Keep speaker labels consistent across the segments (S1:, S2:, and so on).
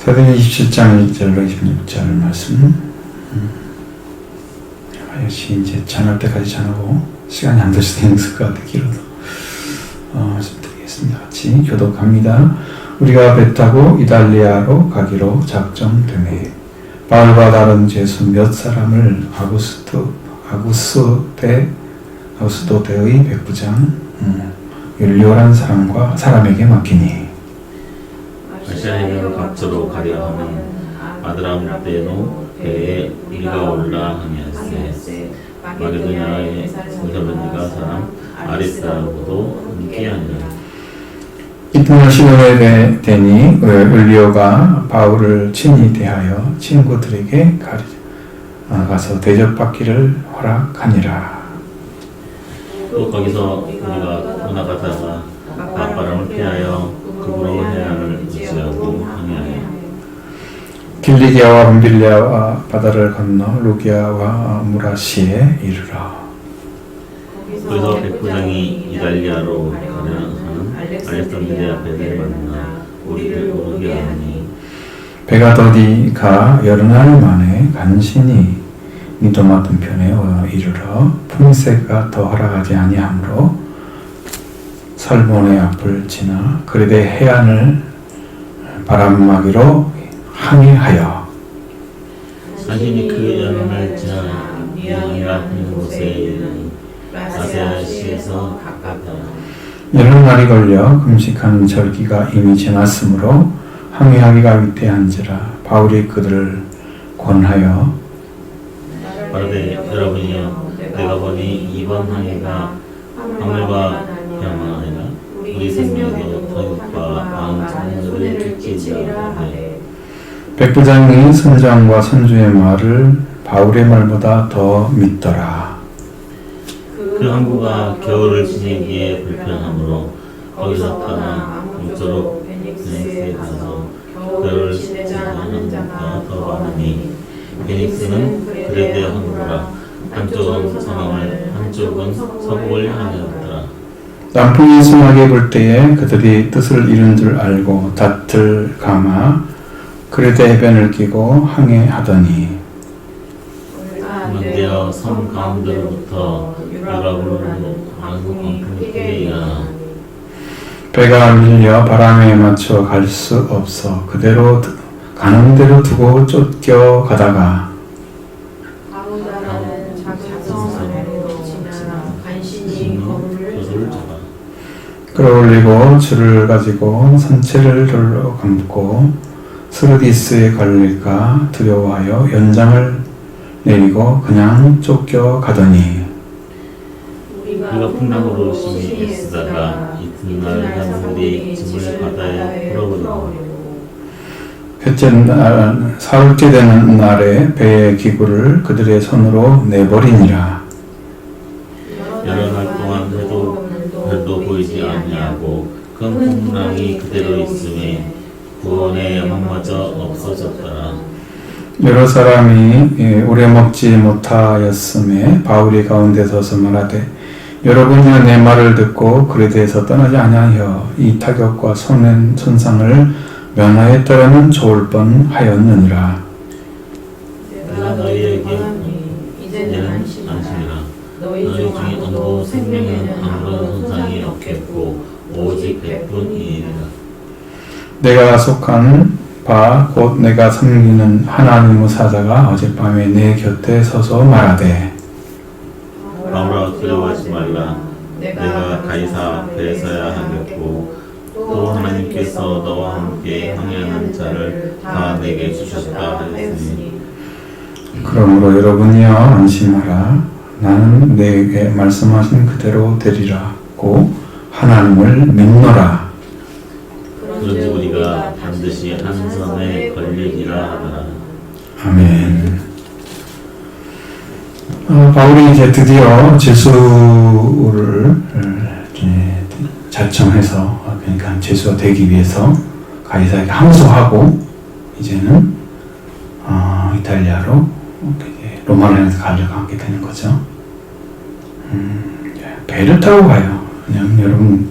S1: 사도행전 27장 1절로 26절 말씀. 역시 이제 전할 때까지 전하고 시간이 안 될 수도 있을 것 같아 길어도 말씀드리겠습니다. 같이 교독합니다. 우리가 배 타고 이달리아로 가기로 작정되네. 바울과 다른 죄수 몇 사람을 아구스도대의 백부장 율리오라는 사람에게 맡기니
S2: 아시아인을 각처로 가려 하면 아드라무떼노 배에 우리가 올라 하면서 마게도냐의 데살로니가 사람 아리스다고도 함께하니라.
S1: 이튿날 신혼에 되니 율리오가 바울을 친히 대하여 친구들에게 가서 대접받기를 허락하니라.
S2: 또 거기서 우리가 떠나가다가 바람을 피하여 그으로 해안을 무시하고 항해하여
S1: 길리기아와 룸빌리아와 바다를 건너 루기아와 무라시에 이르러
S2: 거기서 백부장이 이달리아로 가려 하는 알렉산드리아 배를 만나 우리를 오르게 하니
S1: 배가 더디 가 여러 날 만에 간신히 미도마 등편에 이르러 풍세가 더 허락하지 아니하므로 살몬의 앞을 지나 그레데 해안을 바람막이로 항해하여
S2: 간신히 그 여름을 지나 미앙이라 하는 곳에 이르니 라세아시에서 가깝다.
S1: 여러 날이 걸려 금식한 절기가 이미 지났으므로 항해하기가 위태한지라 바울이 그들을 권하여
S2: 바르되 여러분이여 내가 보니 이번 항해가 하늘과 평안하니라 우리 생명에도 더욱과 마음 천년을 끼치리라 하되
S1: 백부장이 선장과 선주의 말을 바울의 말보다 더 믿더라.
S2: 그 항구가 겨울을 지내기에 불편하므로 거기서 떠나 동쪽으로 베닉스에 가서 겨울을 지내자 하는 자가 더 많으니 베닉스는 그레데 항구라. 한쪽은 서남을 한쪽은 서북을 향하였더라.
S1: 남풍이 심하게 불 때에 그들이 뜻을 이룬 줄 알고 닷을 감아 그레데 해변을 끼고 항해하더니
S2: 그런데여 섬 가운데로부터 유라굴로 한국 광풍이 일어나
S1: 배가 밀려 바람에 맞춰 갈 수 없어 그대로 가는 대로 두고 쫓겨가다가
S3: 가우다라는 작성 아래로 지나 간신히 거물을
S2: 잡아
S1: 끌어올리고 줄을 가지고 선체를 돌로 감고 스르디스에 걸릴까 두려워하여 연장을 내리고 그냥 쫓겨가더니
S2: 우리가 풍랑으로 심히 애쓰다가 이튿날 하늘이 짐을 바다에 풀어버리고
S1: 사흘째 되는 날에 배의 기구를 그들의 손으로 내버리니라.
S2: 여러 날 동안 해도 별도 보이지 아니하고 큰 풍랑이 그대로 있음에 구원의 영광마저 없어졌더라.
S1: 여러 사람이 오래 먹지 못하였음에 바울이 가운데 서서 말하되 여러분이여 내 말을 듣고 그레데에서 떠나지 아니하여 이 타격과 손상을 면하였더라면 좋을 뻔하였느니라.
S2: 내가 너희에게 이제는 안심이라. 너희 중에 아무도 생명에는 아무런 손상이 없겠고 오직 백분이니라.
S1: 내가 속한 바 곧 내가 섬기는 하나님의 사자가 어젯밤에 내 곁에 서서 말하되
S2: 바울아 두려워하지 말라. 내가 가이사 앞에 서야 하겠고 또 하나님께서 너와 함께 항해하는 자를 다 내게 주셨다 하였으니
S1: 그러므로 여러분이여 안심하라. 나는 내게 말씀하신 그대로 되리라고 하나님을 믿노라.
S2: 그런지 우리가 반드시 한 섬에 걸리리라 하더라.
S1: 아멘. 바울이 이제 드디어 제수를 자청해서 그러니까 제수가 되기 위해서 가이사에게 항소하고 이제는 이탈리아로 로마로에서 가려가게 되는 거죠. 배를 타고 가요. 그냥 여러분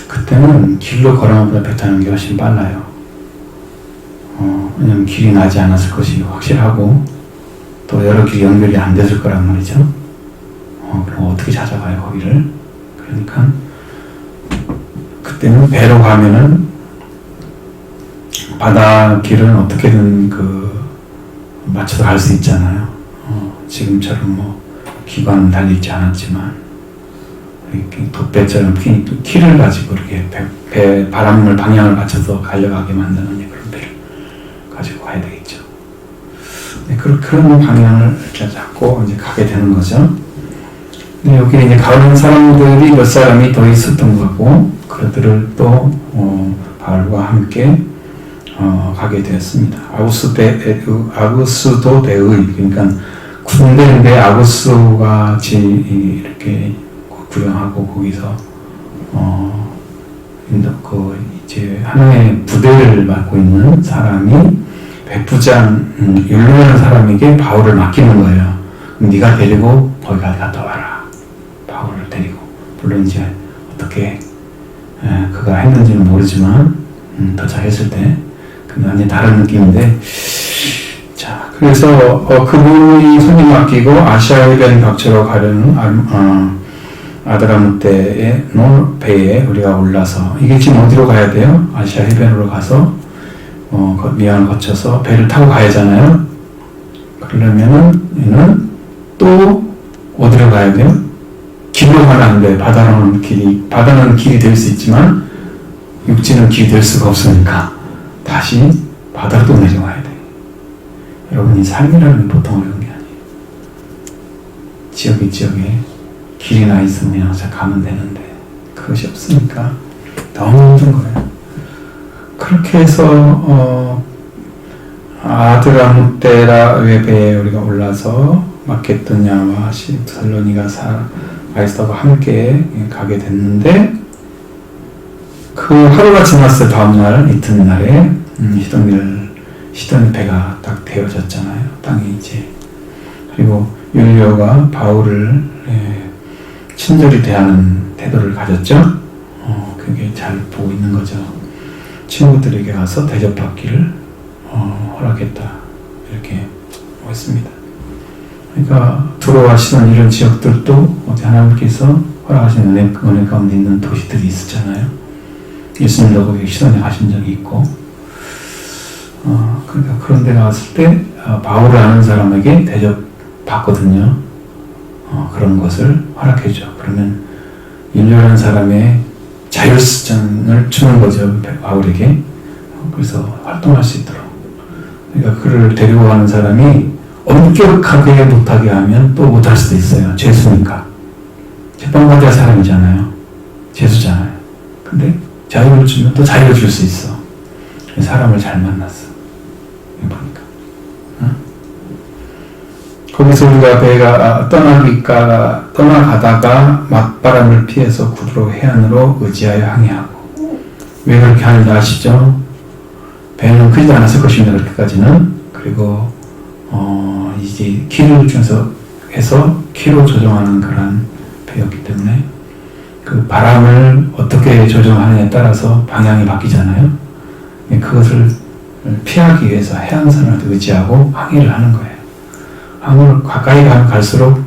S1: 그때는 길로 걸어가보다 배 타는 게 훨씬 빨라요. 왜냐면 길이 나지 않았을 것이 확실하고 또 여러 길이 연결이 안 됐을 거란 말이죠. 그럼 어떻게 찾아가요 거기를? 그러니까 그때는 배로 가면은 바다 길은 어떻게든 맞춰서 갈 수 있잖아요. 지금처럼 뭐 기관은 달려있지 않았지만 이렇게 돛배처럼 키를 가지고 이렇게 배 바람을 방향을 맞춰서 달려가게 만드는 그런 배를 가지고 가야 되겠죠. 네, 그런 방향을 이렇게 잡고 이제 가게 되는 거죠. 근데 여기 이제 가는 사람들이 몇 사람이 더 있었던 거고, 그들을 또 바울과 함께 가게 되었습니다. 아구스도 대의, 그러니까 군대인데 아구스와 같이 이렇게 구경하고 거기서 이제 하나의 부대를 맡고 있는 사람이 백부장 율로라는 사람에게 바울을 맡기는 거예요. 네가 데리고 거기 갔다 와라. 바울을 데리고. 물론 이제 어떻게 그가 했는지는 모르지만 도착했을 때 그건 완전히 다른 느낌인데, 자, 그래서 그분이 손님 맡기고 아시아해변 벽처로 가려는 아드라무떼의 배에 우리가 올라서, 이게 지금 어디로 가야 돼요? 아시아 해변으로 가서 미안을 거쳐서 배를 타고 가야 하잖아요. 그러려면은 얘는 또 어디로 가야 돼요? 길로 가면 안 돼요. 바다는 길이 될 수 있지만 육지는 길이 될 수가 없으니까 다시 바다로 또 내려와야 돼요. 여러분, 이 삶이라는 게 보통 어려운 게 아니에요. 지역에 길이 나 있으면 그냥 가면 되는데 그것이 없으니까 너무 힘든 거예요. 그렇게 해서 아드라무떼라의 배에 우리가 올라서 마케도냐와 살로니가 아리스타와 함께 가게 됐는데, 그 하루가 지났을 다음날 이튿날에 시돈 배가 딱 데워졌잖아요. 땅에 이제. 그리고 율리오가 바울을 친절히 대하는 태도를 가졌죠. 그게 잘 보고 있는 거죠. 친구들에게 가서 대접받기를 허락했다. 이렇게 했습니다. 그러니까 두로아시던 이런 지역들도 어디 하나님께서 허락하신 은혜 가운데 있는 도시들이 있었잖아요. 예수님도 거기 시돈에 가신 적이 있고, 그러니까 그런 데 갔을 때 바울을 아는 사람에게 대접받거든요. 그런 것을 허락해줘. 그러면 율리오라는 사람의 자율성을 주는 거죠, 바울에게. 그래서 활동할 수 있도록. 그러니까 그를 데리고 가는 사람이 엄격하게 못하게 하면 또 못할 수도 있어요. 죄수니까. 재판받을 사람이잖아요. 죄수잖아요. 근데 자유를 주면 또 자유를 줄 수 있어. 사람을 잘 만났어. 보니까. 거기서 우리가 배가 떠나가다가 맞바람을 피해서 구두로 해안으로 의지하여 항해하고. 왜 그렇게 하는지 아시죠? 배는 크지도 않았을 것입니다. 그렇게까지는. 그리고 이제 키를 해서 키로 조정하는 그런 배였기 때문에 그 바람을 어떻게 조정하느냐에 따라서 방향이 바뀌잖아요. 그것을 피하기 위해서 해안선을 의지하고 항해를 하는 거예요. 항을 가까이 가면 갈수록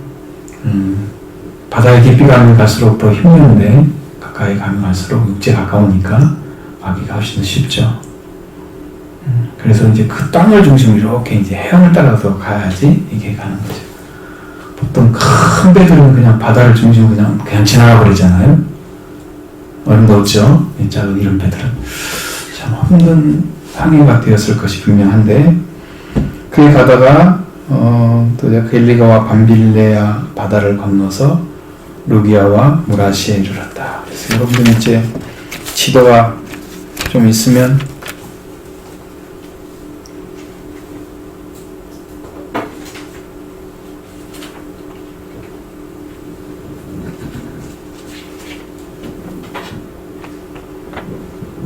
S1: 바다의 깊이 가면 갈수록 더 힘든데, 가까이 가면 갈수록 육지에 가까우니까 가기가 훨씬 쉽죠. 그래서 이제 그 땅을 중심으로 이렇게 이제 해안을 따라서 가야지 이게 가는 거죠. 보통 큰 배들은 그냥 바다를 중심으로 그냥 지나가 버리잖아요. 어림도 없죠. 작은 이런 배들은 참 힘든 항해가 되었을 것이 분명한데, 그에 가다가 또 겔리가와 밤빌레아 바다를 건너서 루기아와 무라시에 이르렀다. 그래서 여러분들 이제 지도가 좀 있으면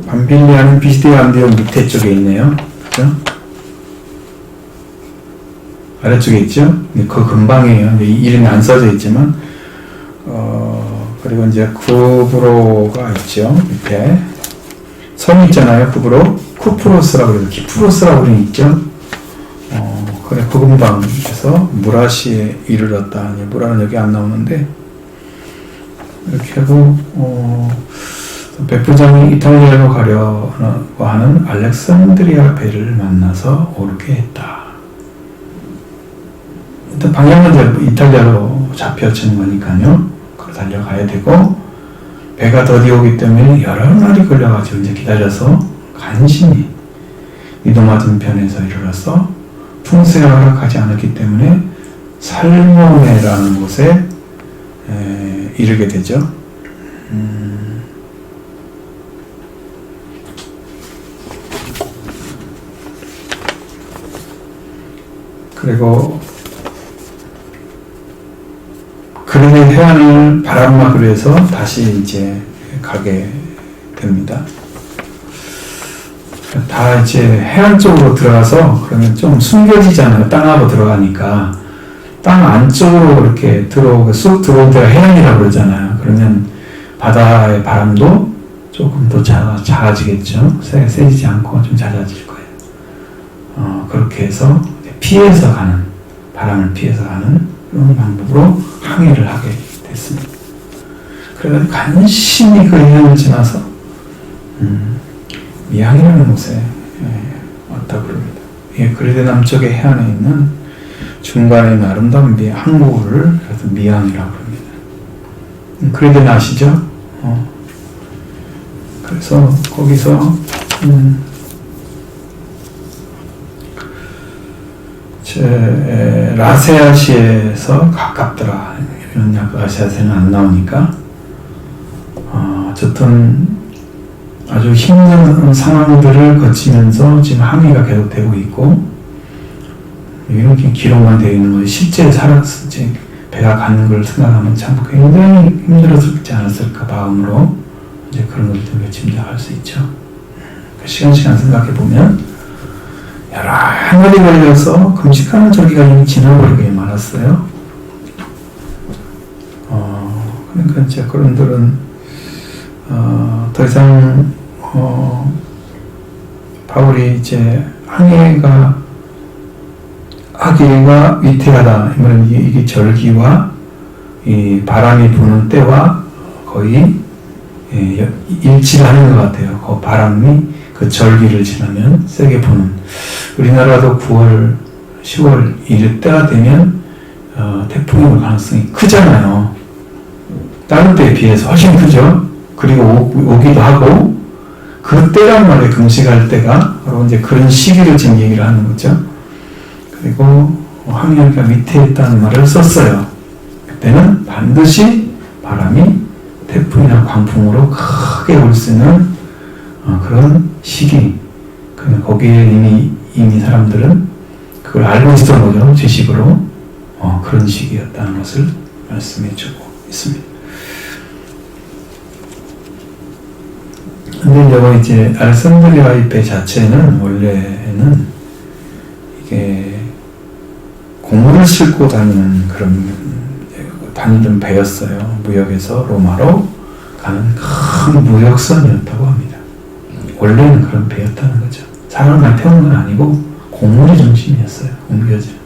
S1: 밤빌레아는 비스디아 안디옥 밑에 쪽에 있네요. 그죠? 아래쪽에 있죠? 그 근방이에요. 이름이 안 써져 있지만, 그리고 이제 구브로가 있죠. 밑에. 섬이 있잖아요. 북으로 쿠프로스라고 해서 키프로스라고 그런 있죠. 그래 북음방에서 무라시에 이르렀다. 무라는 여기 안 나오는데 이렇게 하고 백부장이 이탈리아로 가려고 하는 알렉산드리아 배를 만나서 오르게 했다. 일단 방향은 이탈리아로 잡혀지는 거니까요. 그걸 달려가야 되고 배가 더디 오기 때문에 여러 날이 걸려가지고 이제 기다려서 간신히 이도맞은편에서 이르러서 풍수가 허락하지 않았기 때문에 살모네라는 곳에 이르게 되죠. 그리고 그르네 해안을 바람막으로 해서 다시 이제 가게 됩니다. 다 이제 해안 쪽으로 들어가서 그러면 좀 숨겨지잖아요. 땅하고 들어가니까 땅 안쪽으로 이렇게 쑥 들어온 데가 해안이라고 그러잖아요. 그러면 바다의 바람도 조금 더 작아지겠죠. 세지지 않고 좀 잦아질 거예요. 그렇게 해서 피해서 가는, 바람을 피해서 가는 그런 방법으로 항해를 하게 됐습니다. 그래서 간신히 그 해안을 지나서 미항이라는 곳에 왔다고 그럽니다. 그리데 남쪽의 해안에 있는 중간에 있는 아름다운 항구를 그래서 미항이라고 합니다. 그리데는 아시죠? 그래서 거기서 라세아시에서 가깝더라. 이런 라세아시는 안 나오니까 어쨌든 아주 힘든 상황들을 거치면서 지금 항해가 계속되고 있고 이렇게 기록만 되어 있는 거지 실제 살았을지 배가 가는 걸 생각하면 참 굉장히 힘들었지 않았을까 마음으로 이제 그런 것들 짐작할 수 있죠. 시간 생각해 보면 여러 한날이 걸려서 금식하는 절기가 이미 지나버리게 말았어요. 그러니까 이제 그런들은 더 이상 바울이 이제 항해가 하기가 위태하다. 이게 절기와 이 바람이 부는 때와 거의 일치를 하는 것 같아요. 그 바람이 그 절기를 지나면 세게 부는. 우리나라도 9월, 10월 이럴 때가 되면 태풍이 올 가능성이 크잖아요. 다른 때에 비해서 훨씬 크죠. 그리고 오기도 하고 그때란 말에 금식할 때가 바로 이제 그런 시기를 지금 얘기를 하는 거죠. 그리고 항해가 위태했다는 말을 썼어요. 그때는 반드시 바람이 태풍이나 광풍으로 크게 올 수 있는 그런 시기. 거기에 이미 사람들은 그걸 알고 있었던 거죠. 지식으로. 그런 시기였다는 것을 말씀해 주고 있습니다. 근데 이제 알렉산드리아의 배 자체는 원래는 이게 고물을 싣고 다니던 배였어요. 무역에서 로마로 가는 큰 무역선이었다고 합니다. 원래는 그런 배였다는 거죠. 사람을 태우는 건 아니고 고물이 중심이었어요. 옮겨지는.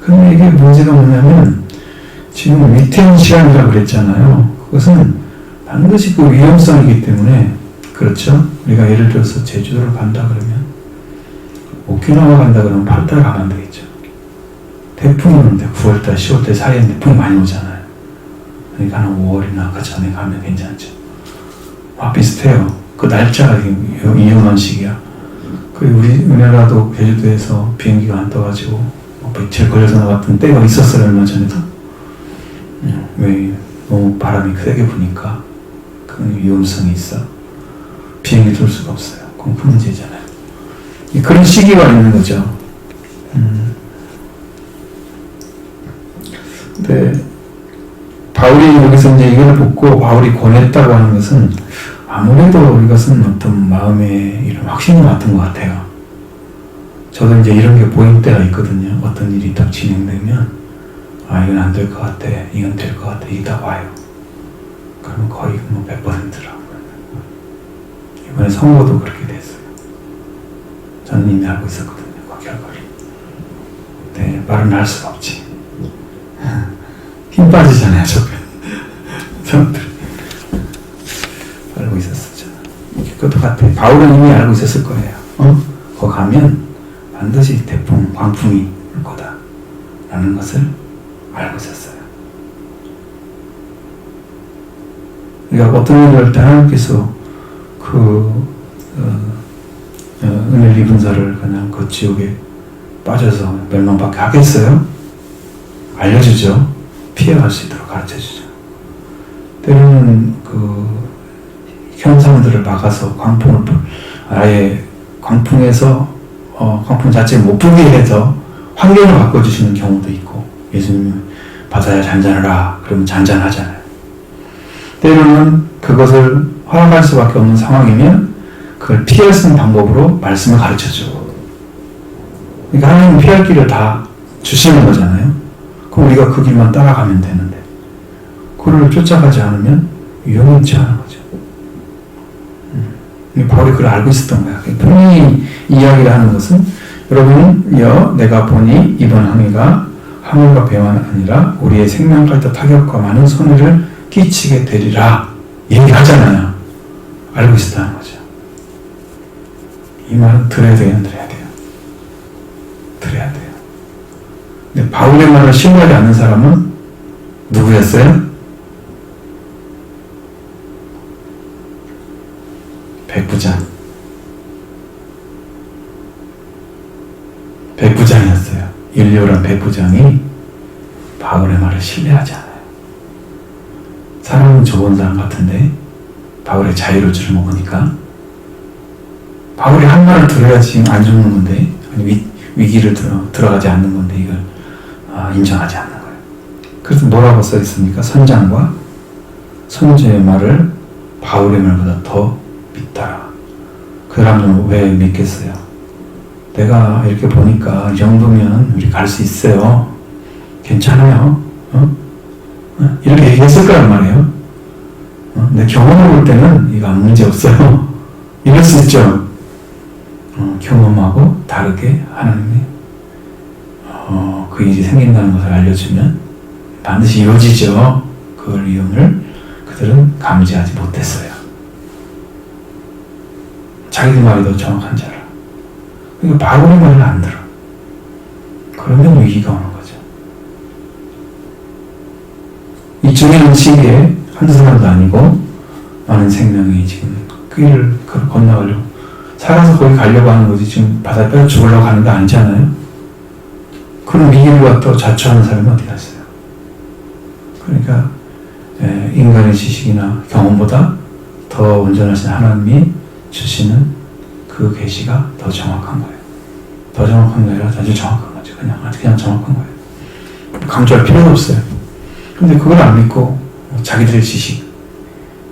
S1: 근데 이게 문제가 뭐냐면 지금 위태한 시간이라고 그랬잖아요. 그것은 반드시 그 위험성이기 때문에 그렇죠. 우리가 예를 들어서 제주도를 간다 그러면 오키나와 간다 그러면 8달 가면 되겠죠. 태풍이 오는데 9월달, 10월달 사이에 태풍이 많이 오잖아요. 그러니까 한 5월이나 그 전에 가면 괜찮죠. 비슷해요. 그 날짜가 위험한 시기야. 우리나라도 제주도에서 비행기가 안 떠가지고 며칠 걸려서 나왔던 때가 있었어요. 얼마 전에도. 왜 너무 바람이 세게 부니까 그런 위험성이 있어. 비행기 돌 수가 없어요. 그건 큰 문제잖아요. 그런 시기가 있는 거죠. 근데 바울이 여기서 이제 이걸 보고 바울이 권했다고 하는 것은 아무래도 이것은 어떤 마음의 이런 확신이 같은 것 같아요. 저도 이제 이런 게 보일 때가 있거든요. 어떤 일이 딱 진행되면 이건 안 될 것 같아, 이건 될 것 같아, 이게 딱 와요. 그러면 거의 100%라고. 이번에 선거도 그렇게 됐어요. 저는 이미 알고 있었거든요. 그 결과를. 네, 말은 할 수가 없지. 힘 빠지잖아요, 저들. 알고 있었어, 저는. 그것도 같아. 바울은 이미 알고 있었을 거예요. 거기 가면 반드시 태풍, 광풍이 올 거다. 라는 것을 알고 있었어요. 그러니까 어떤 일을 할 때 하나님께서 은혜를 입은 자를 그냥 그 지옥에 빠져서 멸망밖에 하겠어요? 알려주죠. 피해갈 수 있도록 가르쳐주죠. 때로는 그 현상들을 막아서 아예 광풍에서 광풍 자체를 못 보게 해서 환경을 바꿔주시는 경우도 있고, 예수님은 바다야 잔잔하라 그러면 잔잔하잖아요. 때로는 그것을 허락할 수밖에 없는 상황이면 그걸 피할 수 있는 방법으로 말씀을 가르쳐주고, 그러니까 하나님은 피할 길을 다 주시는 거잖아요. 그럼 우리가 그 길만 따라가면 되는데 그를 쫓아가지 않으면 위험하지 않은 거죠. 바울이 그걸 알고 있었던 거야. 분명히 이야기를 하는 것은, 여러분요, 내가 보니 이번 항해가 하늘과 배만 아니라 우리의 생명까지도 타격과 많은 손해를 끼치게 되리라 얘기하잖아요. 알고 있었다는 거죠. 이 말은 들어야 돼요. 들어야 돼요. 근데 바울의 말을 신뢰하지 않는 사람은 누구였어요? 백부장이었어요. 일리오란 백부장이 바울의 말을 신뢰하지 않아요. 사람은 좋은 사람 같은데 바울의 자유로주를 먹으니까, 바울이 한 말을 들어야지 안 죽는 건데, 위기를 들어가지 않는 건데 이걸 인정하지 않는 거예요. 그래서 뭐라고 써 있습니까? 선장과 선주의 말을 바울의 말보다 더 믿더라. 그 사람은 왜 믿겠어요? 내가 이렇게 보니까 이 정도면 우리 갈 수 있어요. 괜찮아요. 이렇게 얘기했을 거란 말이에요. 내 경험을 볼 때는 이거 아무 문제 없어요. 이럴 수 있죠. 경험하고 다르게 하나님이 그 일이 생긴다는 것을 알려주면 반드시 이루어지죠. 그걸 이용을 그들은 감지하지 못했어요. 자기들 말이 더 정확한 줄 알아. 그러니까 바울의 말을 안 들어. 그러면 위기가 오는 거죠. 이 중요한 시기에 한두 사람도 아니고 많은 생명이 지금 그 길을 건너가려고, 살아서 거기 가려고 하는 거지 지금 바다에 빼어 죽으려고 하는 게 아니잖아요. 그런 위기를 갖다 자초하는 사람이 어디 갔어요? 그러니까 인간의 지식이나 경험보다 더 온전하신 하나님이 주시는 그 계시가 더 정확한 거예요. 더 정확한 게 아니라 아주 정확한 거죠. 그냥 정확한 거예요. 강조할 필요가 없어요. 근데 그걸 안 믿고 자기들의 지식,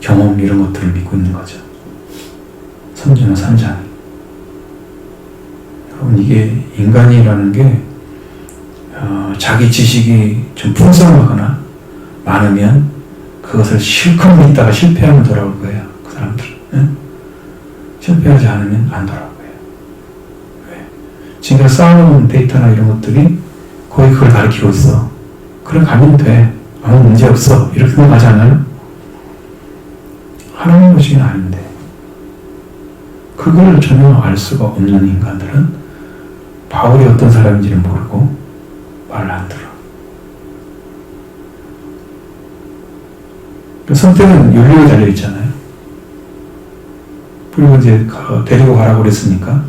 S1: 경험 이런 것들을 믿고 있는 거죠. 선주나 선장. 여러분, 이게 인간이라는 게 자기 지식이 좀 풍성하거나 많으면 그것을 실컷 믿다가 실패하면 돌아올 거예요. 그 사람들은. 네? 실패하지 않으면 안 돌아올 거예요. 왜? 지금까지 쌓아놓은 데이터나 이런 것들이 거의 그걸 가르치고 있어. 그래 가면 돼. 아무 문제 없어. 이렇게 생각하지 않아요? 하나님 보시기는 아닌데 그걸 전혀 알 수가 없는 인간들은 바울이 어떤 사람인지는 모르고 말을 안 들어. 선택은 윤리에 달려있잖아요. 그리고 이제 데리고 가라고 그랬으니까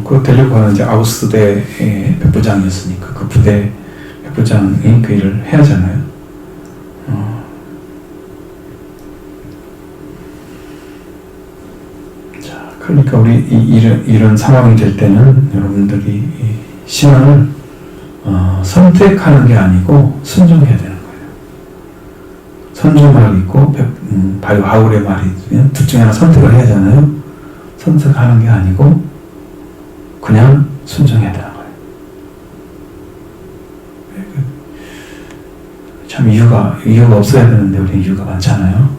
S1: 그 데리고 가는 이제 아우스대의 백부장이었으니까 그 부대 백부장이 그 일을 해야 하잖아요. 자, 그러니까 우리 이런 상황이 될 때는 여러분들이 신앙을 선택하는 게 아니고 순종해야 되는 거예요. 선주 말이 있고 바울의 말이 있으면 둘 중에 하나 선택을 해야 하잖아요. 선택하는 게 아니고 그냥 순종해야 되는 거예요. 참 이유가 없어야 되는데 우리는 이유가 많잖아요.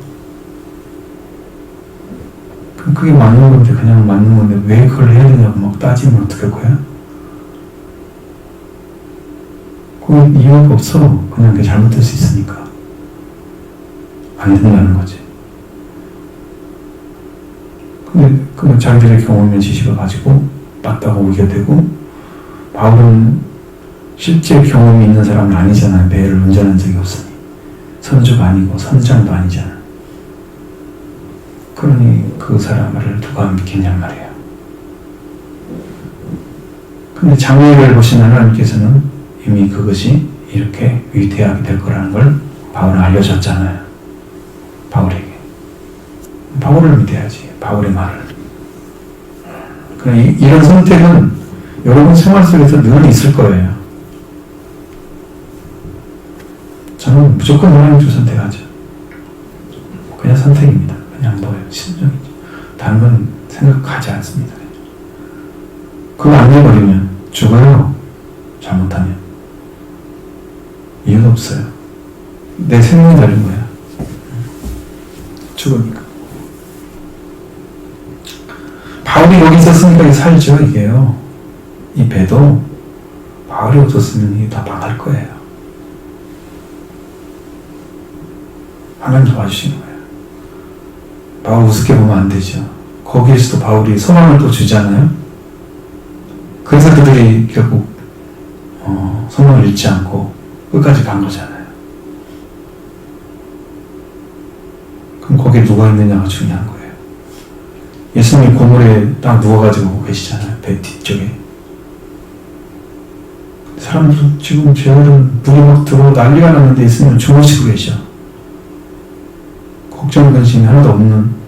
S1: 그럼 그게 맞는 건데, 그냥 맞는 건데, 왜 그걸 해야 되냐고 막 따지면 어떡할 거야? 그 이유가 없어. 그냥 그게 잘못될 수 있으니까. 안 된다는 거지. 근데 그 자기들의 경험이나 지식을 가지고 맞다고 오게 되고, 바울은 실제 경험이 있는 사람은 아니잖아요. 배를 운전한 적이 없으니. 선주가 아니고 선장도 아니잖아. 그러니 그 사람 말을 누가 믿겠냔 말이에요. 근데 장래를 보신 하나님께서는 이미 그것이 이렇게 위대하게 될 거라는 걸 바울은 알려줬잖아요. 바울에게. 바울을 믿어야지. 바울의 말을. 그러니 이런 선택은 여러분 생활 속에서 늘 있을 거예요. 저는 무조건 하나님 주 선택하죠. 그냥 선택입니다. 그냥 뭐예요? 신정이죠. 다른 건 생각하지 않습니다. 그거 안 해버리면 죽어요. 잘못하면. 이유가 없어요. 내 생명이 달린 거야. 죽으니까. 바울이 여기 있었으니까 살죠, 이게요. 이 배도 바울이 없었으면 이게 다 망할 거예요. 하나님 도와주시는 거예요. 바울 우습게 보면 안 되죠. 거기에서도 바울이 소망을 또 주잖아요. 그래서 그들이 결국 소망을 잃지 않고 끝까지 간 거잖아요. 그럼 거기에 누가 있느냐가 중요한 거예요. 예수님이 고물에 딱 누워가지고 계시잖아요. 배 뒤쪽에. 사람들은 지금 제들은 물이 막 들어오고 난리가 났는데 예수님은 주무시고 계셔. 걱정 근심이 하나도 없는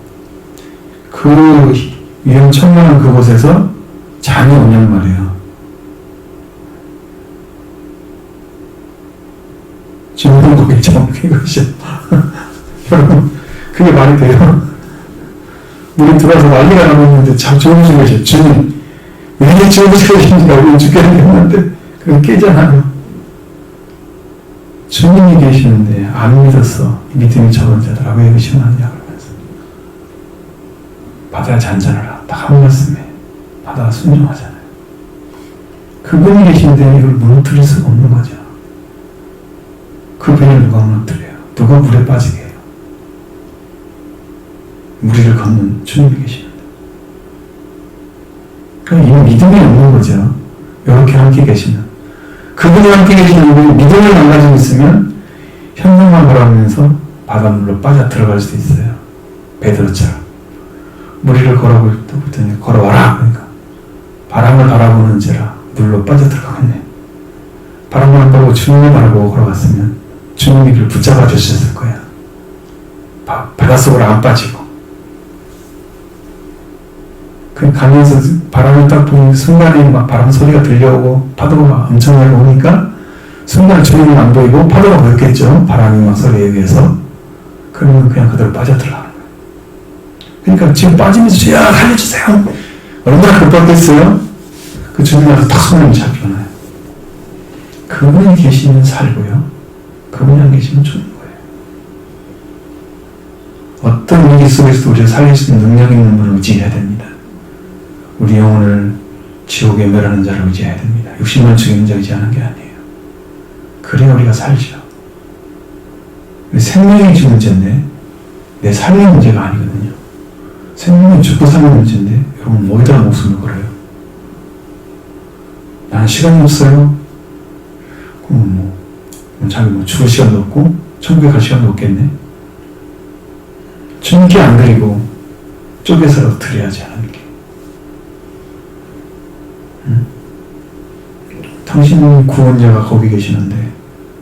S1: 그 위험천만한 그곳에서 잠이 오냔 말이에요. 지금 거기 잠 이것이야. 여러분, 그게 말이 돼요? 물이 들어와서 난리가 나고 있는데 잠 주무시고 계셔. 주님, 왜 주무시고 계신지가 우리는 죽겠는데 그건 깨잖아요. 주님이 계시는데 안 믿었어. 믿음이 적은 자들아 왜 의심하느냐 그러면서 바다가 잔잔하라. 딱 한 말씀에 바다가 순종하잖아요. 그분이 계신데 이걸 무너뜨릴 수가 없는 거죠. 그 배를 누가 무너뜨려요? 누가 물에 빠지게 해요? 무리를 걷는 주님이 계시는데. 그럼 이미 믿음이 없는 거죠. 이렇게 함께 계시는. 그분이 함께 계시는 분이 믿음을 안 가지고 있으면 현상만 바라보면서 바닷물로 빠져 들어갈 수도 있어요. 베드로처럼. 무리를 걸어보더니 걸어와라. 그러니까 바람을 바라보는 죄라 물로 빠져 들어가겠네. 바람을 안 바라보고 주님을 바라보고 걸어갔으면 주님이 그를 붙잡아 주셨을 거야. 바닷속으로 안 빠지고. 그 가면서 바람을 딱 보는 순간에 막 바람 소리가 들려오고 파도가 막 엄청나게 오니까 순간 주님은 안 보이고 파도가 보였겠죠. 바람이 막 소리에 의해서. 그러면 그냥 그대로 빠져들어가는 거예요. 그러니까 지금 빠지면서 주야 살려주세요. 얼마나 급박했어요. 그 주님 앞에서 탁 손을 잡혀놔요. 그분이 계시면 살고요. 그분이 안 계시면 죽는 거예요. 어떤 위기 속에서도 우리가 살릴 수 있는 능력 있는 분을 의지해야 됩니다. 우리 영혼을 지옥에 멸하는 자를 의지해야 됩니다. 육신만 죽이는 자 의지하는 게 아니에요. 그래야 우리가 살죠. 생명이 죽는 문제인데 내 삶의 문제가 아니거든요. 생명이 죽고 사는 문제인데 여러분 어디다가 목숨을 걸어요? 나는 시간이 없어요. 그럼 자기 죽을 시간도 없고 천국에 갈 시간도 없겠네. 주님께 안 드리고 쪼개서라도 드려야지 하나님께. 당신 구원자가 거기 계시는데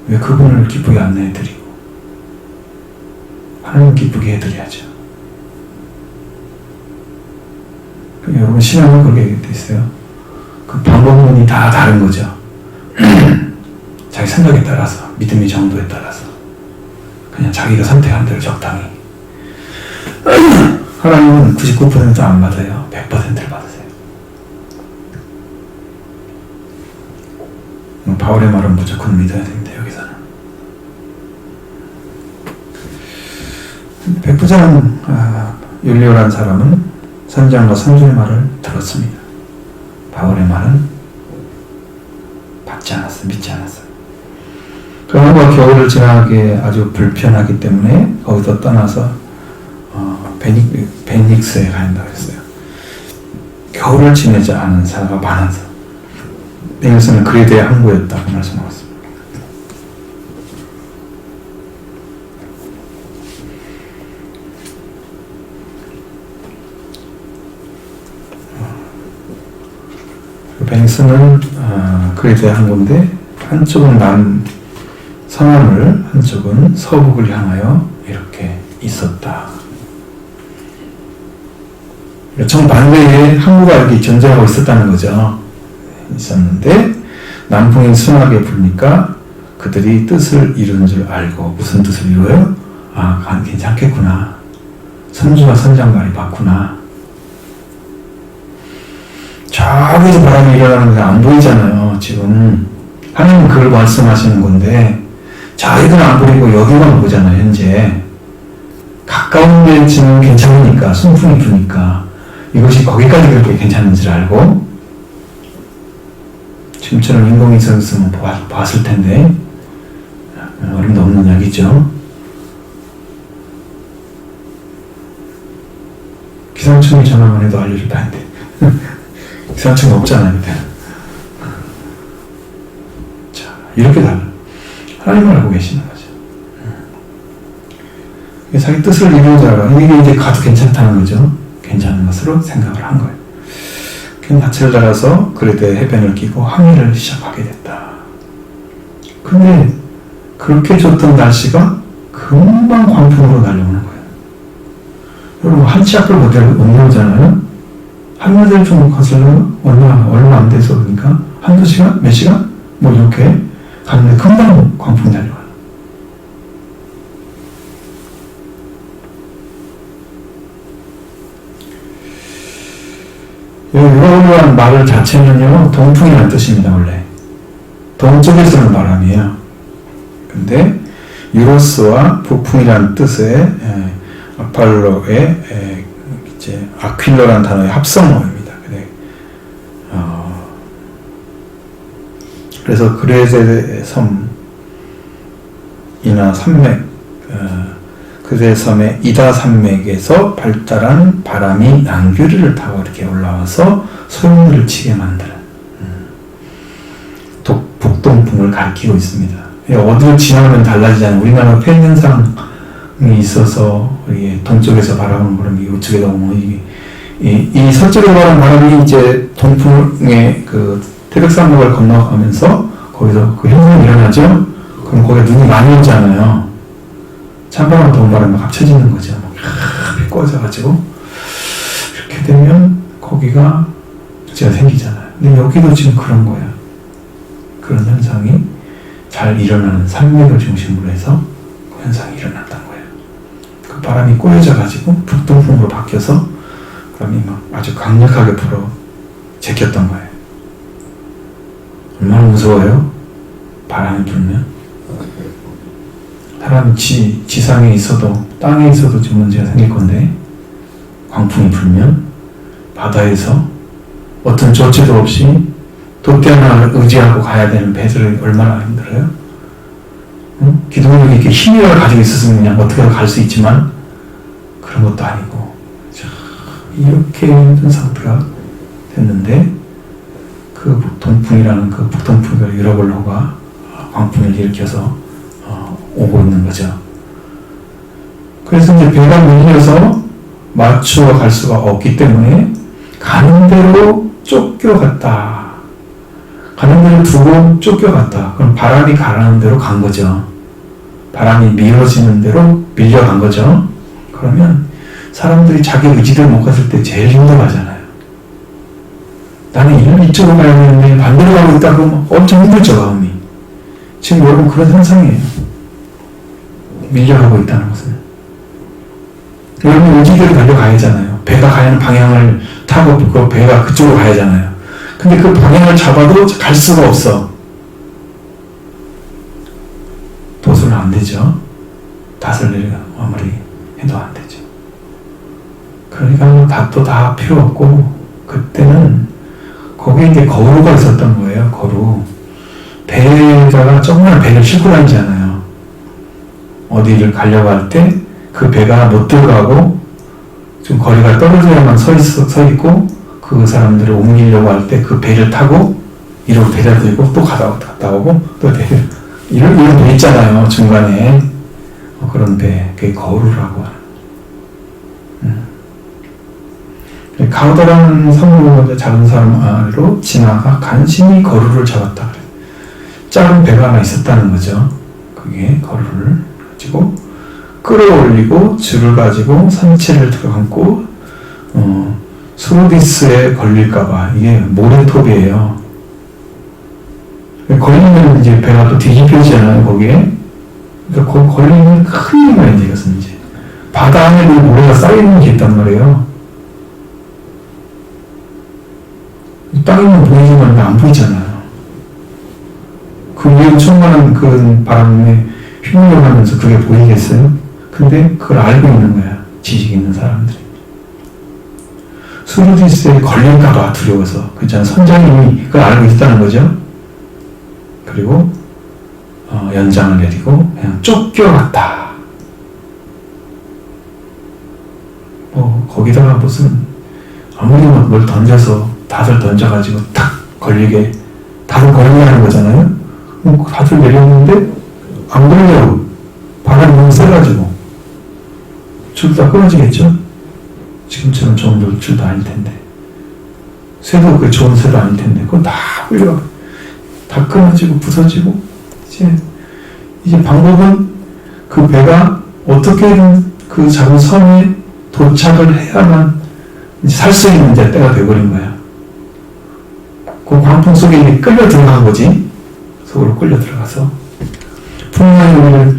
S1: 왜 그분을 기쁘게 안 내드리고 하나님 기쁘게 해드려야죠. 여러분 신앙은 그렇게 돼 있어요. 그 방법론이 다 다른 거죠. 자기 생각에 따라서 믿음의 정도에 따라서 그냥 자기가 선택한 대로 적당히. 하나님은 99% 안 받아요. 100%를 받으세요. 바울의 말은 무조건 믿어야 됩니다. 여기서는 백부장 율리오라는 사람은 선장과 선주의 말을 들었습니다. 바울의 말은 받지 않았어요. 믿지 않았어요. 그러나 겨울을 지나게 아주 불편하기 때문에 거기서 떠나서 베닉스에 간다고 했어요. 겨울을 지내지 않은 사람가 많아서 베닉스는 그리스도의 항구였다고 말씀하셨습니다. 베닉스는 그리스도의 항구인데 한쪽은 남 서남을 한쪽은 서북을 향하여 이렇게 있었다. 정반대의 항구가 이렇게 존재하고 있었다는 거죠. 있었는데 남풍이 순하게 부니까 그들이 뜻을 이룬 줄 알고 무슨 뜻을 이루어요? 아, 괜찮겠구나. 선주가 선장 말이 맞구나. 저기서 바람이 일어나는 게 안 보이잖아요. 지금 하나님은 그걸 말씀하시는 건데 저희들은 안 보이고 여기만 보잖아요. 현재 가까운 데 지금 괜찮으니까 순풍이 부니까 이것이 거기까지 그렇게 괜찮은 줄 알고 지금처럼 인공위성 있으면 봤을 텐데 어림도 없는 이야기죠. 기상청이 전화만 해도 알려줄 텐데 기상청이 없잖아요. 그때. 자, 이렇게 달라. 하나님을 알고 계시는 거죠. 자기 뜻을 이루는 줄 알아. 이게 이제 가도 괜찮다는 거죠. 괜찮은 것으로 생각을 한 거예요. 그 낯을 달아서 그리스도의 해변을 끼고 항해를 시작하게 됐다. 근데 그렇게 좋던 날씨가 금방 광풍으로 날려오는 거예요. 여러분 한 치 앞을 못 내려오잖아요. 한마디를 좀 거슬러 얼마 안 돼서 그러니까 한두 시간? 몇 시간? 뭐 이렇게 갔는데 금방 광풍이 날려와요. 이러한 말 자체는요 동풍이라는 뜻입니다. 원래 동쪽에서 오는 바람이에요. 근데 유로스와 북풍이라는 뜻의 아팔로의 이제 아퀼로라는 단어의 합성어입니다. 그래서 그레세 섬이나 산맥, 그레세 섬의 이다 산맥에서 발달한 바람이 낭규리를 타고 이렇게 올라와서 소용돌이를 치게 만드는 북동풍을 가리키고 있습니다. 어디를 지나면 달라지잖아요. 우리나라 폐인 현상이 있어서 동쪽에서 바라보는 바람이 우측에다 오면 이 서쪽으로 가는 바람이 이제 동풍의 그 태백산맥을 건너가면서 거기서 그 현상이 일어나죠. 그럼 거기에 눈이 많이 오잖아요. 찬바람 동바람이 합쳐지는 거죠. 막 꺼져가지고 이렇게 되면 거기가 문제가 생기잖아요. 근데 여기도 지금 그런 거예요. 그런 현상이 잘 일어나는 산맥을 중심으로 해서 그 현상이 일어났던 거예요. 그 바람이 꼬여져가지고 북동풍으로 바뀌어서 바람이 막 아주 강력하게 불어 제꼈던 거예요. 얼마나 무서워요? 바람이 불면. 사람이 지상에 있어도 땅에 있어도 좀 문제가 생길 건데 광풍이 불면 바다에서 어떤 조치도 없이 돛대 하나를 의지하고 가야 되는 배들이 얼마나 힘들어요? 응? 기동력이 이렇게 힘을 가지고 있었으면 그냥 어떻게 갈 수 있지만 그런 것도 아니고 이렇게 힘든 상태가 됐는데 그 동풍이라는 그 북동풍을 유라볼로가 광풍을 일으켜서 오고 있는 거죠. 그래서 이제 배가 밀려서 맞추어 갈 수가 없기 때문에 가는 대로 쫓겨갔다. 가는 대로 두고 쫓겨갔다. 그럼 바람이 가라는 대로 간 거죠. 바람이 밀어지는 대로 밀려간 거죠. 그러면 사람들이 자기 의지대로 못 갔을 때 제일 힘들어하잖아요. 나는 이쪽으로 가야 되는데 반대로 가고 있다 그러면 엄청 힘들죠, 마음이. 지금 여러분 그런 현상이에요. 밀려가고 있다는 것은. 여러분 의지대로 달려가야 하잖아요. 배가 가는 방향을 타고 그 배가 그쪽으로 가야 하잖아요. 근데 그 방향을 잡아도 갈 수가 없어. 도수는 안 되죠. 닷을 내려 아무리 해도 안 되죠. 그러니까 닷도 다 필요 없고, 그때는 거기에 이제 거루가 있었던 거예요. 거루. 배에다가 조그만 배를 싣고 다니잖아요. 어디를 가려고 할 때 그 배가 못 들어가고 좀 거리가 떨어져야만 서 있고, 그 사람들을 옮기려고 할 때 그 배를 타고 이러고 데려 들고 또 갔다 오고 또 데려, 이런 배 있잖아요. 중간에. 그런 배, 그게 거루라고 하는. 가우다라는 성으로 작은 사람으로 지나가 간신히 거루를 잡았다 그래. 작은 배가 하나 있었다는 거죠. 그게 거루를 가지고 끌어올리고 줄을 가지고 산채를 들어감고 수로디스에 걸릴까봐. 이게 모래톱이에요. 걸리면 이제 배가 또 뒤집혀지잖아요. 거기에. 그러니까 걸리면 큰 힘이 많이 되겠어요. 이제 바다 안에도 모래가 쌓이는 게 있단 말이에요. 땅에는 보이지만 안 보이잖아요. 그 위에 충만한 그 바람에 휘밀려가면서 그게 보이겠어요? 근데 그걸 알고 있는 거야. 지식 있는 사람들이. 수루디스에 걸릴까봐 두려워서. 그렇잖아요. 선장님이 그걸 알고 있다는 거죠. 그리고 연장을 내리고 그냥 쫓겨갔다. 거기다가 무슨 아무리 뭘 던져서 다들 던져가지고 탁 걸리게 다들 걸리려는 거잖아요. 다들 내렸는데 안 걸려요. 바람이 너무 세가지고 줄 다 끊어지겠죠. 지금처럼 좋은 줄도 아닐 텐데, 쇠도 그 좋은 쇠도 아닐 텐데 그건 다 흘려, 다 끊어지고 부서지고. 이제 방법은 그 배가 어떻게든 그 작은 섬에 도착을 해야만 살 수 있는 때가 돼버린 거야. 그 광풍 속에 이제 끌려 들어간 거지. 속으로 끌려 들어가서 풍랑으로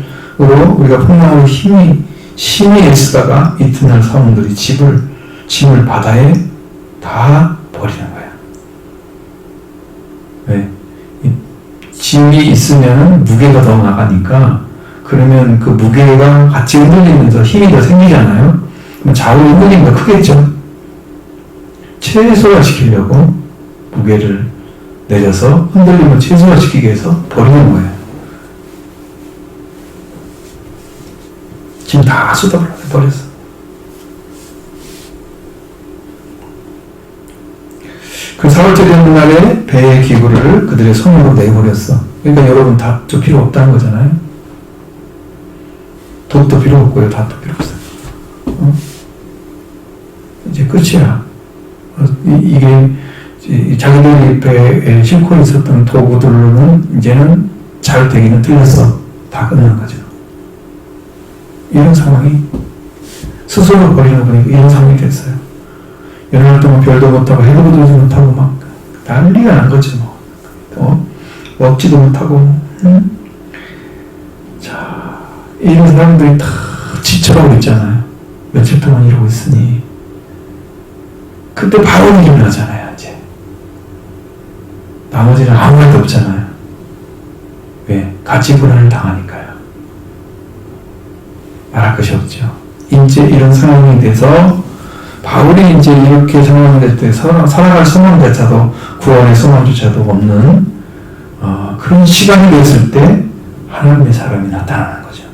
S1: 우리가 풍랑으로 힘이 애쓰다가 이튿날 사람들이 짐을 바다에 다 버리는 거야. 왜? 짐이 있으면 무게가 더 나가니까, 그러면 그 무게가 같이 흔들리면서 힘이 더 생기잖아요. 그럼 좌우 흔들리면 더 크겠죠. 최소화시키려고 무게를 내려서 흔들림을 최소화시키기 위해서 버리는 거예요. 짐 다 쏟아버렸어. 그 4월절이 되는 날에 배의 기구를 그들의 손으로 내버렸어. 그러니까 여러분 닷도 필요 없다는 거잖아요. 돛도 필요 없고요. 닷도 필요 없어요. 이제 끝이야. 이게 자기들이 배에 싣고 있었던 도구들로는 이제는 잘 되기는 틀렸어. 다 끝난 거죠. 이런 상황이 스스로 버리는 거 보니까 이런 상황이 됐어요. 여러 날 동안 별도 못하고 해도 보지 못하고 막 난리가 난 거지 뭐. 먹지도 못하고. 자, 이런 사람들이 다 지쳐가고 있잖아요. 며칠 동안 이러고 있으니 그때 바로 일어나잖아요. 이제 나머지는 아무 말도 없잖아요. 왜? 가치 불안을 당하니까요. 말할 것이 없죠. 이제 이런 상황이 돼서 바울이 이제 이렇게 상황이 될 때 살아갈 소망조차도, 구원의 소망조차도 없는 그런 시간이 됐을 때 하나님의 사람이 나타나는 거죠.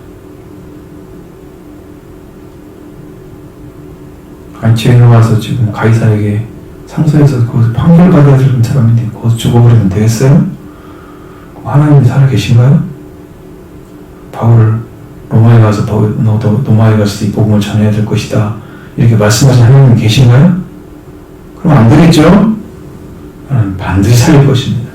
S1: 아니, 죄인을 와서 지금 가이사에게 상소해서 거기서 판결 받아야 되는 사람인데 거기서 죽어버리면 되겠어요? 하나님이 살아계신가요? 바울을 로마에 가서 너도 로마에 가서 이 복음을 전해야 될 것이다, 이렇게 말씀하신 하나님이 계신가요? 그럼 안 되겠죠? 하나님 반드시 살릴 것입니다.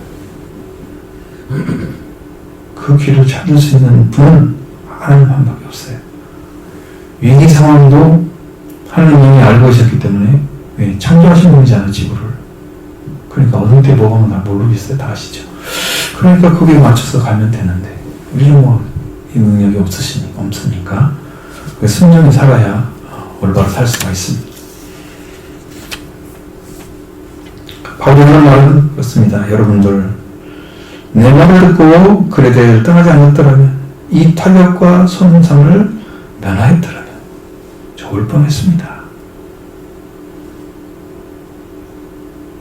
S1: 그 길을 찾을 수 있는 분은 하나님 한 밖에 없어요. 위기 상황도 하나님이 알고 있었기 때문에, 왜? 창조하신 분이잖아요, 지구를. 그러니까 어느 때 뭐가 나 모르겠어요. 다 아시죠? 그러니까 거기에 맞춰서 가면 되는데, 우리는 뭐 이 능력이 없으니까 순전히 살아야 올바로 살 수가 있습니다. 바울이 하는 말은 그렇습니다. 여러분들, 내 말을 듣고 그레데를 떠나지 않았더라면, 이 탄력과 손상을 면하였더라면 좋을 뻔했습니다.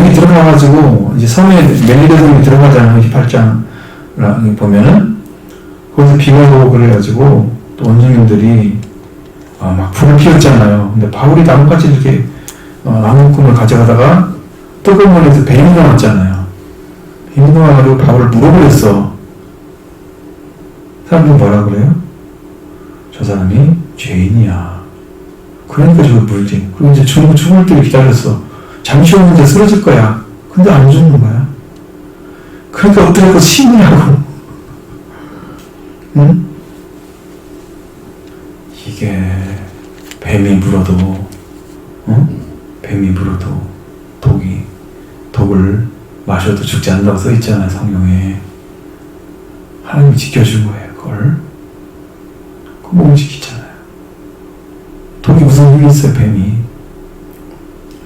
S1: 여기 들어가가지고 이제 섬에 멜리데성이 들어가잖아요. 28장 보면은 거기서 비가 오고 그래가지고 또 원주민들이 막 불을 피웠잖아요. 근데 바울이 나뭇가지 이렇게 나무꾼을 가져가다가 뜨거운 물에서 뱀이 나왔잖아요. 뱀이 나와가지고 바울을 물어버렸어. 사람들이 뭐라 그래요? 저 사람이 죄인이야. 그러니까 저걸 물지. 그리고 이제 죽을 때를 기다렸어. 잠시 오는데 쓰러질 거야. 근데 안 죽는 거야. 그러니까 어떻게 그 신이라고. 응? 이게 뱀이 물어도 뱀이 물어도 독을 마셔도 죽지 않는다고 써있잖아요. 성경에. 하나님이 지켜준 거예요. 그걸 몸을 지키잖아요. 독이 무슨 힘이 있어요. 뱀이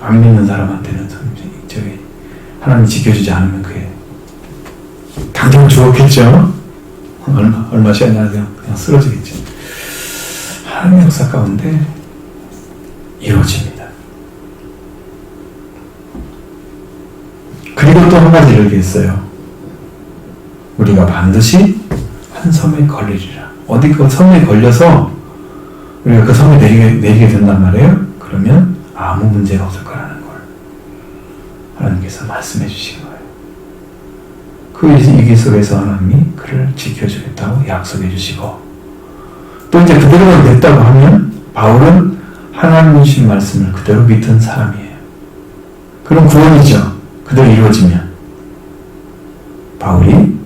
S1: 안 믿는 사람한테는 저기 하나님이 지켜주지 않으면 그게 당장 죽었겠죠. 얼마 시간이 안 돼요. 그냥 쓰러지겠죠. 하나님의 역사 가운데 이루어집니다. 그리고 또 한 가지를 얘기했어요. 우리가 반드시 한 섬에 걸리리라. 어디 그 섬에 걸려서 우리가 그 섬에 내리게 된단 말이에요. 그러면 아무 문제가 없을 거라는 걸 하나님께서 말씀해 주신 거예요. 그 얘기 속에서 하나님이 그를 지켜주겠다고 약속해 주시고, 또 이제 그대로가 됐다고 하면 바울은 하나님이 주신 말씀을 그대로 믿은 사람이에요. 그럼 구원이죠. 그대로 이루어지면 바울이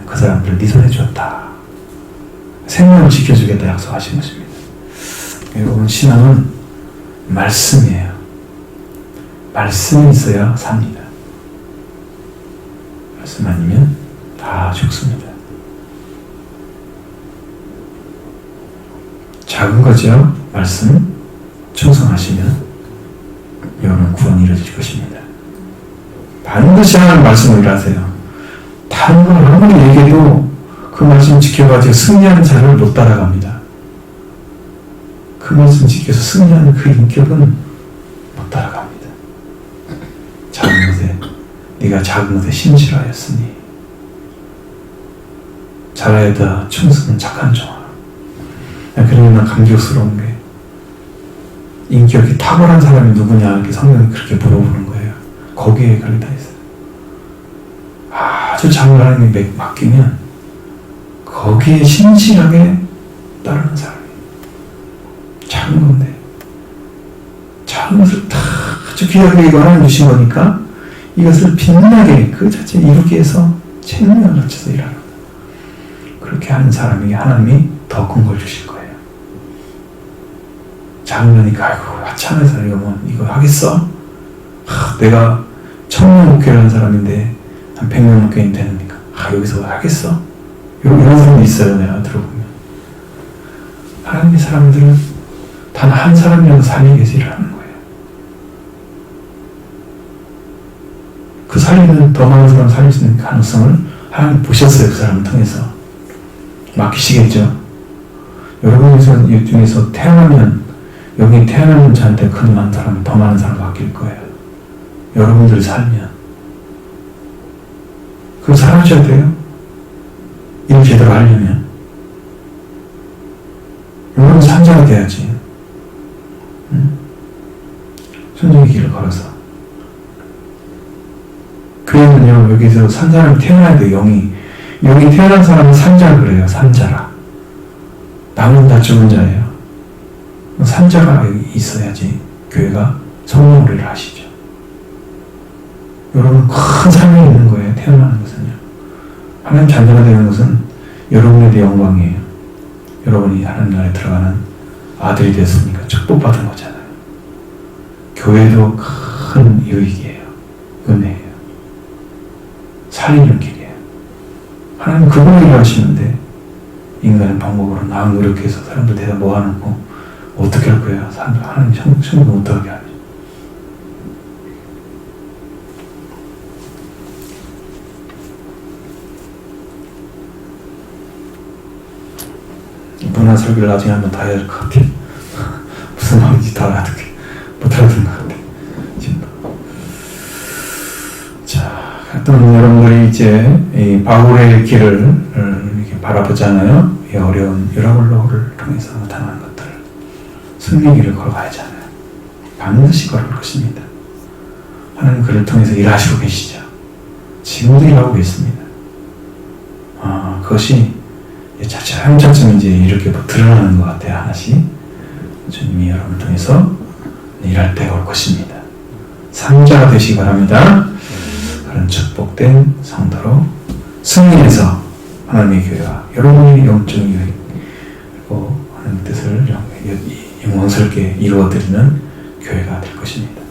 S1: 그 사람들을 네 손에 줬다. 생명을 지켜주겠다 약속하신 것입니다. 여러분, 신앙은 말씀이에요. 말씀이 있어야 삽니다. 말씀 아니면 다 죽습니다. 작은 거죠. 말씀 충성하시면 여러분 구원이 이루어질 것입니다. 반드시 하나님 말씀을 일하세요. 다른 걸 아무리 얘기해도 그 말씀 지켜가지고 승리하는 자를 못 따라갑니다. 그 말씀 지켜서 승리하는 그 인격은 못 따라갑니다. 작은 것에 네가 작은 것에 신실하였으니 잘하여다 충성은 착한 종아. 그러면 난 감격스러운 게, 인격이 탁월한 사람이 누구냐 이렇게 성경이 그렇게 물어보는 거예요. 거기에 그렇게 다 있어요. 아주 작은 하나님이 맡기면 거기에 신실하게 따르는 사람이에요. 작은 건데, 작은 것을 다 아주 귀하게 이거 하나님 주신 거니까 이것을 빛나게 그 자체 이루기 위해서 생명을 바쳐서 일하는 거예요. 그렇게 하는 사람에게 하나님이 더 큰 걸 주실 거예요. 작은 거니까 아이고 하찮아서 이거 하겠어? 내가 1000명 목회를 한 사람인데 한 100명 목회인 되니까 여기서 하겠어? 이런 사람이 있어요. 내가 들어보면 하나님의 사람들은 단 한 사람이라도 살리기 위해서 일하는 거예요. 그 살리는 더 많은 사람 살릴 수 있는 가능성을 하나님 보셨어요. 그 사람을 통해서 맡기시겠죠. 여러분 중에서 태어나면 여기 태어나는 자한테 큰 많은 사람, 더 많은 사람 맡길 거예요. 여러분들이 살면 그거 살아셔야 돼요. 일 제대로 하려면 여러분 산자가 돼야지. 순종의 길을 걸어서. 교회는요, 여기서 산 사람이 태어나야 돼요. 영이 태어난 사람은 산자 그래요. 산자라. 남은 다 죽은 자예요. 산자가 있어야지 교회가 성령 노래를 하시죠. 여러분 큰 사명이 있는 거예요. 태어나는 것은요. 하나님 자녀가 되는 것은 여러분에 대한 영광이에요. 여러분이 하나님 나라에 들어가는 아들이 됐으니까 축복받은 거잖아요. 교회도 큰 유익이에요. 은혜예요. 살리는 길이에요. 하나님 그분을 일하시는데 인간의 방법으로 나은 노력해서 사람들 대다 모아놓고 어떻게 할 거예요? 사람들 하나님 천국 못 들어가게 하죠. 문화 설교를 나중에 한번 다 해야 될 것 같아요. 무슨 말인지 다 알아듣게 못 알아듣는 것 같아요. 지금 어떤 여러분들이 이제 이 바울의 길을 이렇게 바라보잖아요. 이 어려운 유라굴로를 통해서 나타나는 것들을 승리의 길을 걸어가야 하잖아요. 반드시 걸을 것입니다. 하나님 그를 통해서 일하시고 계시죠. 지금도 일하고 계십니다. 그것이 차츰차츰 이제 이렇게 드러나는 것 같아요. 하나씩 주님이 여러분을 통해서 일할 때가 올 것입니다. 상자가 되시기 바랍니다. 그런 축복된 성도로 승리해서 하나님의 교회와 여러분의 영적인 여행 그리고 하나님의 뜻을 영광스럽게 이루어드리는 교회가 될 것입니다.